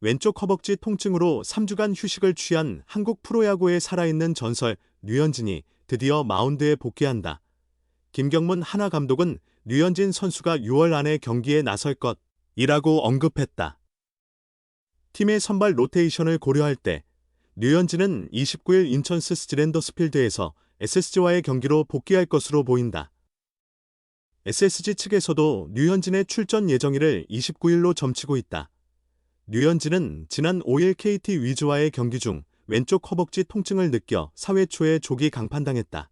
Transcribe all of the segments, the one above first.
왼쪽 허벅지 통증으로 3주간 휴식을 취한 한국 프로야구의 살아있는 전설 류현진이 드디어 마운드에 복귀한다. 김경문 하나 감독은 류현진 선수가 6월 안에 경기에 나설 것이라고 언급했다. 팀의 선발 로테이션을 고려할 때 류현진은 29일 인천 스즈랜더스 필드에서 SSG와의 경기로 복귀할 것으로 보인다. SSG 측에서도 류현진의 출전 예정일을 29일로 점치고 있다. 류현진은 지난 5일 KT 위즈와의 경기 중 왼쪽 허벅지 통증을 느껴 4회 초에 조기 강판당했다.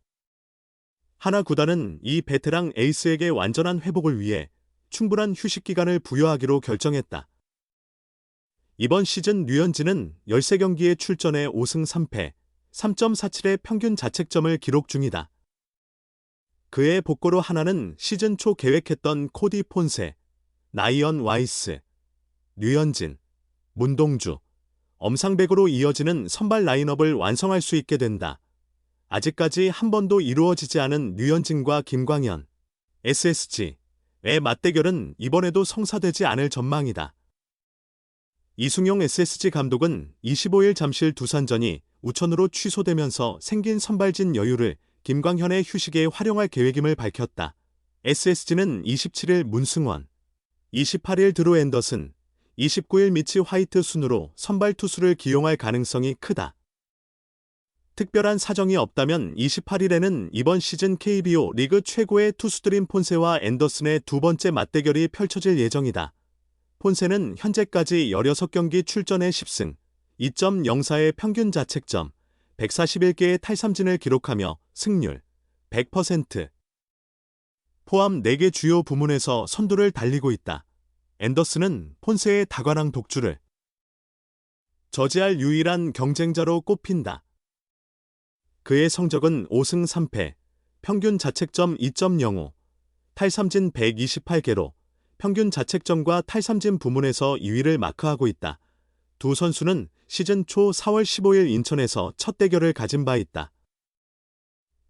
하나 구단은 이 베테랑 에이스에게 완전한 회복을 위해 충분한 휴식 기간을 부여하기로 결정했다. 이번 시즌 류현진은 13경기에 출전해 5승 3패, 3.47의 평균 자책점을 기록 중이다. 그의 복고로 하나는 시즌 초 계획했던 코디 폰세, 라이언 와이스, 류현진, 문동주, 엄상백으로 이어지는 선발 라인업을 완성할 수 있게 된다. 아직까지 한 번도 이루어지지 않은 류현진과 김광현, SSG의 맞대결은 이번에도 성사되지 않을 전망이다. 이승용 SSG 감독은 25일 잠실 두산전이 우천으로 취소되면서 생긴 선발진 여유를 김광현의 휴식에 활용할 계획임을 밝혔다. SSG는 27일 문승원, 28일 드루 앤더슨, 29일 미치 화이트 순으로 선발 투수를 기용할 가능성이 크다. 특별한 사정이 없다면 28일에는 이번 시즌 KBO 리그 최고의 투수들인 폰세와 앤더슨의 두 번째 맞대결이 펼쳐질 예정이다. 폰세는 현재까지 16경기 출전해 10승, 2.04의 평균 자책점, 141개의 탈삼진을 기록하며 승률 100%, 포함 4개 주요 부문에서 선두를 달리고 있다. 앤더슨은 폰세의 다관왕 독주를 저지할 유일한 경쟁자로 꼽힌다. 그의 성적은 5승 3패, 평균 자책점 2.05, 탈삼진 128개로 평균 자책점과 탈삼진 부문에서 2위를 마크하고 있다. 두 선수는 시즌 초 4월 15일 인천에서 첫 대결을 가진 바 있다.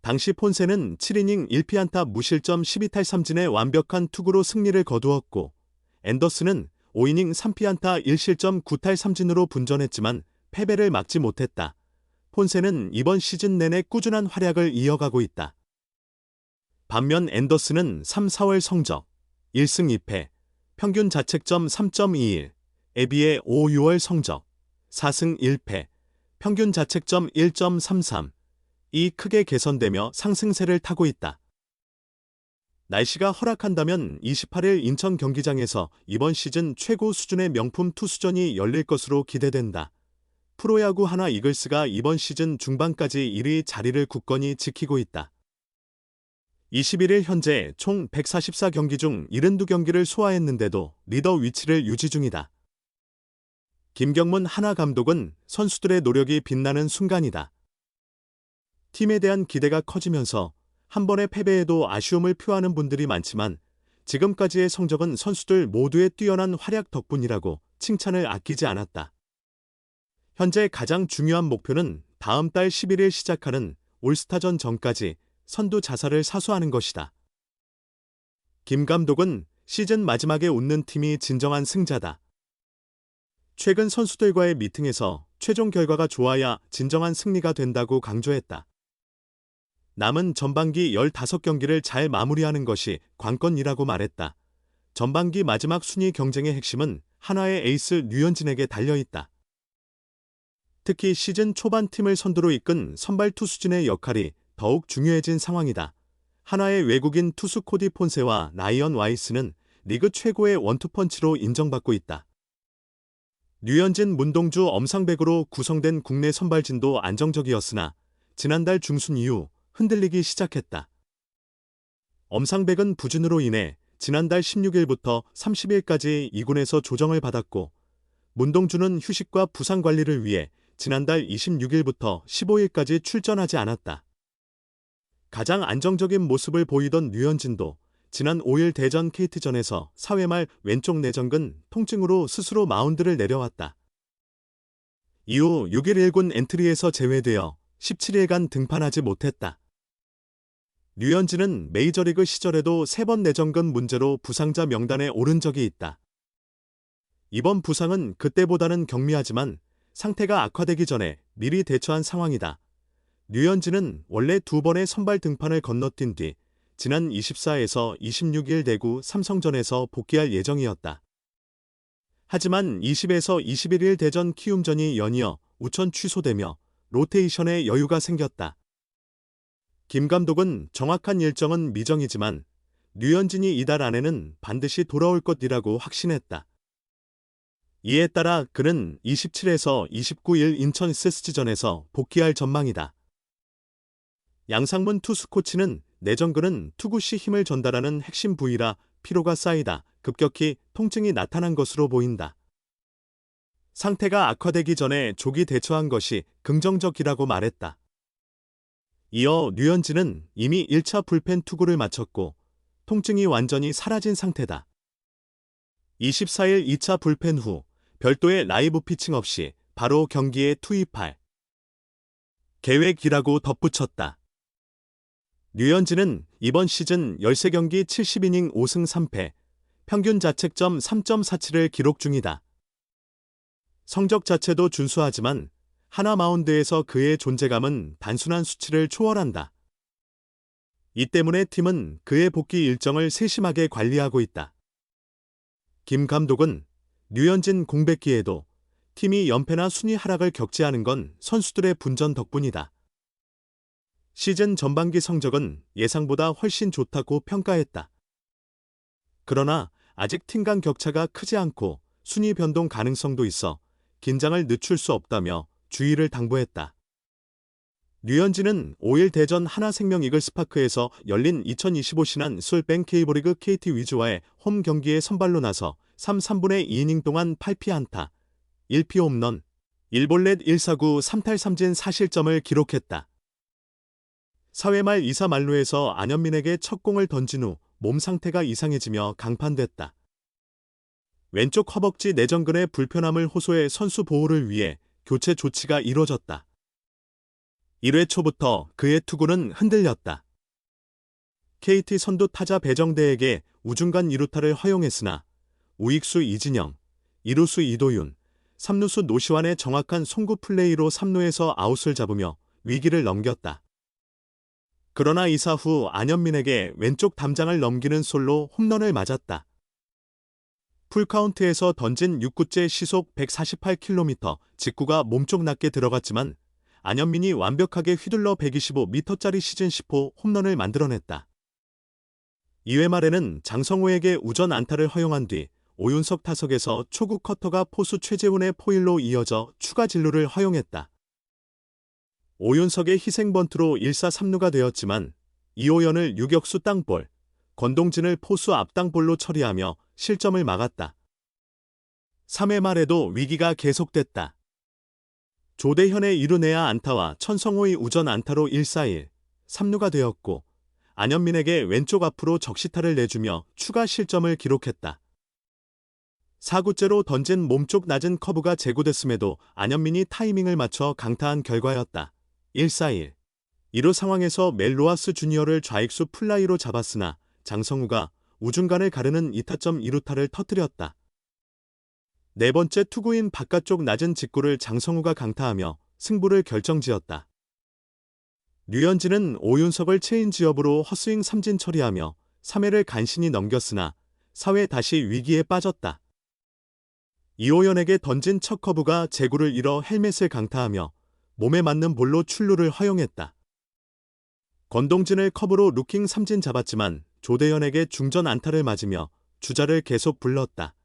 당시 폰세는 7이닝 1피안타 무실점 12탈삼진의 완벽한 투구로 승리를 거두었고 앤더슨은 5이닝 3피안타 1실점 9탈삼진으로 분전했지만 패배를 막지 못했다. 폰세는 이번 시즌 내내 꾸준한 활약을 이어가고 있다. 반면 앤더슨은 3, 4월 성적 1승 2패, 평균 자책점 3.21에 비해 5, 6월 성적 4승 1패, 평균 자책점 1.33이 크게 개선되며 상승세를 타고 있다. 날씨가 허락한다면 28일 인천 경기장에서 이번 시즌 최고 수준의 명품 투수전이 열릴 것으로 기대된다. 프로야구 하나 이글스가 이번 시즌 중반까지 1위 자리를 굳건히 지키고 있다. 21일 현재 총 144경기 중 72경기를 소화했는데도 리더 위치를 유지 중이다. 김경문 하나 감독은 선수들의 노력이 빛나는 순간이다. 팀에 대한 기대가 커지면서 한 번의 패배에도 아쉬움을 표하는 분들이 많지만 지금까지의 성적은 선수들 모두의 뛰어난 활약 덕분이라고 칭찬을 아끼지 않았다. 현재 가장 중요한 목표는 다음 달 11일 시작하는 올스타전 전까지 선두 자사를 사수하는 것이다. 김 감독은 시즌 마지막에 웃는 팀이 진정한 승자다. 최근 선수들과의 미팅에서 최종 결과가 좋아야 진정한 승리가 된다고 강조했다. 남은 전반기 15경기를 잘 마무리하는 것이 관건이라고 말했다. 전반기 마지막 순위 경쟁의 핵심은 하나의 에이스 류현진에게 달려있다. 특히 시즌 초반 팀을 선두로 이끈 선발 투수진의 역할이 더욱 중요해진 상황이다. 하나의 외국인 투수 코디 폰세와 라이언 와이스는 리그 최고의 원투펀치로 인정받고 있다. 류현진, 문동주, 엄상백으로 구성된 국내 선발진도 안정적이었으나 지난달 중순 이후 흔들리기 시작했다. 엄상백은 부진으로 인해 지난달 16일부터 30일까지 2군에서 조정을 받았고 문동주는 휴식과 부상 관리를 위해 지난달 26일부터 15일까지 출전하지 않았다. 가장 안정적인 모습을 보이던 류현진도 지난 5일 대전 KT전에서 4회 말 왼쪽 내전근 통증으로 스스로 마운드를 내려왔다. 이후 6일 1군 엔트리에서 제외되어 17일간 등판하지 못했다. 류현진은 메이저리그 시절에도 3번 내전근 문제로 부상자 명단에 오른 적이 있다. 이번 부상은 그때보다는 경미하지만 상태가 악화되기 전에 미리 대처한 상황이다. 류현진은 원래 2번의 선발 등판을 건너뛴 뒤 지난 24에서 26일 대구 삼성전에서 복귀할 예정이었다. 하지만 20에서 21일 대전 키움전이 연이어 우천 취소되며 로테이션에 여유가 생겼다. 김 감독은 정확한 일정은 미정이지만 류현진이 이달 안에는 반드시 돌아올 것이라고 확신했다. 이에 따라 그는 27에서 29일 인천 SSG전에서 복귀할 전망이다. 양상문 투수 코치는 내전근은 투구 시 힘을 전달하는 핵심 부위라 피로가 쌓이다 급격히 통증이 나타난 것으로 보인다. 상태가 악화되기 전에 조기 대처한 것이 긍정적이라고 말했다. 이어 류현진은 이미 1차 불펜 투구를 마쳤고 통증이 완전히 사라진 상태다. 24일 2차 불펜 후 별도의 라이브 피칭 없이 바로 경기에 투입할 계획이라고 덧붙였다. 류현진은 이번 시즌 13경기 70이닝 5승 3패, 평균 자책점 3.47을 기록 중이다. 성적 자체도 준수하지만 하나 마운드에서 그의 존재감은 단순한 수치를 초월한다. 이 때문에 팀은 그의 복귀 일정을 세심하게 관리하고 있다. 김 감독은 류현진 공백기에도 팀이 연패나 순위 하락을 겪지 않은 건 선수들의 분전 덕분이다. 시즌 전반기 성적은 예상보다 훨씬 좋다고 평가했다. 그러나 아직 팀 간 격차가 크지 않고 순위 변동 가능성도 있어 긴장을 늦출 수 없다며 주의를 당부했다. 류현진은 5일 대전 하나생명 이글스파크에서 열린 2025 신한 솔뱅 K리그 KT 위즈와의 홈 경기에 선발로 나서 3/3분의 2이닝 동안 8피안타, 1피 홈런, 1볼넷 1사구 3탈 3진 4실점을 기록했다. 사회 말 2사 만루에서 안현민에게 첫 공을 던진 후 몸 상태가 이상해지며 강판됐다. 왼쪽 허벅지 내전근의 불편함을 호소해 선수 보호를 위해 교체 조치가 이뤄졌다. 1회 초부터 그의 투구는 흔들렸다. KT 선두 타자 배정대에게 우중간 2루타를 허용했으나 우익수 이진영, 2루수 이도윤, 3루수 노시환의 정확한 송구 플레이로 3루에서 아웃을 잡으며 위기를 넘겼다. 그러나 2사 후 안현민에게 왼쪽 담장을 넘기는 솔로 홈런을 맞았다. 풀카운트에서 던진 6구째 시속 148km 직구가 몸쪽 낮게 들어갔지만 안현민이 완벽하게 휘둘러 125m짜리 시즌 10호 홈런을 만들어냈다. 2회 말에는 장성호에게 우전 안타를 허용한 뒤 오윤석 타석에서 초구 커터가 포수 최재훈의 포일로 이어져 추가 진루를 허용했다. 오윤석의 희생번트로 1사 3루가 되었지만 이호연을 유격수 땅볼, 권동진을 포수 앞땅볼로 처리하며 실점을 막았다. 3회 말에도 위기가 계속됐다. 조대현의 2루 내야 안타와 천성호의 우전 안타로 1사1, 3루가 되었고 안현민에게 왼쪽 앞으로 적시타를 내주며 추가 실점을 기록했다. 4구째로 던진 몸쪽 낮은 커브가 제구됐음에도 안현민이 타이밍을 맞춰 강타한 결과였다. 1사1. 2루 상황에서 멜로아스 주니어를 좌익수 플라이로 잡았으나 장성우가 우중간을 가르는 2타점 2루타를 터뜨렸다. 네 번째 투구인 바깥쪽 낮은 직구를 장성우가 강타하며 승부를 결정지었다. 류현진은 오윤석을 체인지업으로 헛스윙 삼진 처리하며 3회를 간신히 넘겼으나 4회 다시 위기에 빠졌다. 이호연에게 던진 첫 커브가 제구를 잃어 헬멧을 강타하며 몸에 맞는 볼로 출루를 허용했다. 권동진을 커브로 루킹 삼진 잡았지만 조대현에게 중전 안타를 맞으며 주자를 계속 불렀다.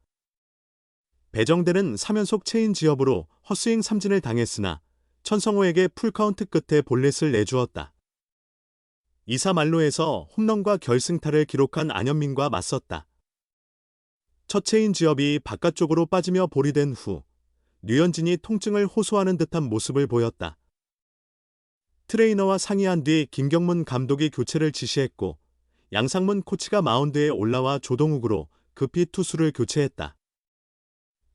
배정대는 3연속 체인지업으로 헛스윙 삼진을 당했으나 천성호에게 풀카운트 끝에 볼넷을 내주었다. 2사 만루에서 홈런과 결승타를 기록한 안현민과 맞섰다. 첫 체인지업이 바깥쪽으로 빠지며 볼이 된 후 류현진이 통증을 호소하는 듯한 모습을 보였다. 트레이너와 상의한 뒤 김경문 감독이 교체를 지시했고 양상문 코치가 마운드에 올라와 조동욱으로 급히 투수를 교체했다.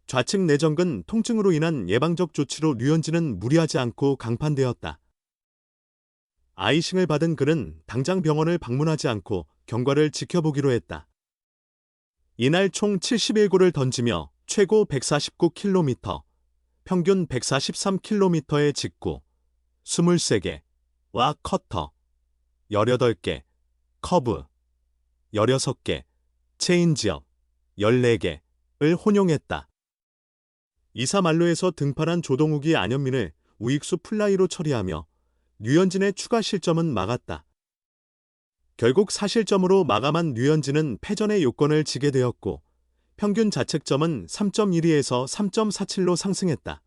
좌측 내전근 통증으로 인한 예방적 조치로 류현진은 무리하지 않고 강판되었다. 아이싱을 받은 그는 당장 병원을 방문하지 않고 경과를 지켜보기로 했다. 이날 총 71구를 던지며 최고 149km, 평균 143km의 직구, 23개와 커터, 18개, 커브, 16개, 체인지업, 14개를 혼용했다. 이사만루에서 등판한 조동욱이 안현민을 우익수 플라이로 처리하며 류현진의 추가 실점은 막았다. 결국 사실점으로 마감한 류현진은 패전의 요건을 지게 되었고 평균 자책점은 3.12에서 3.47로 상승했다.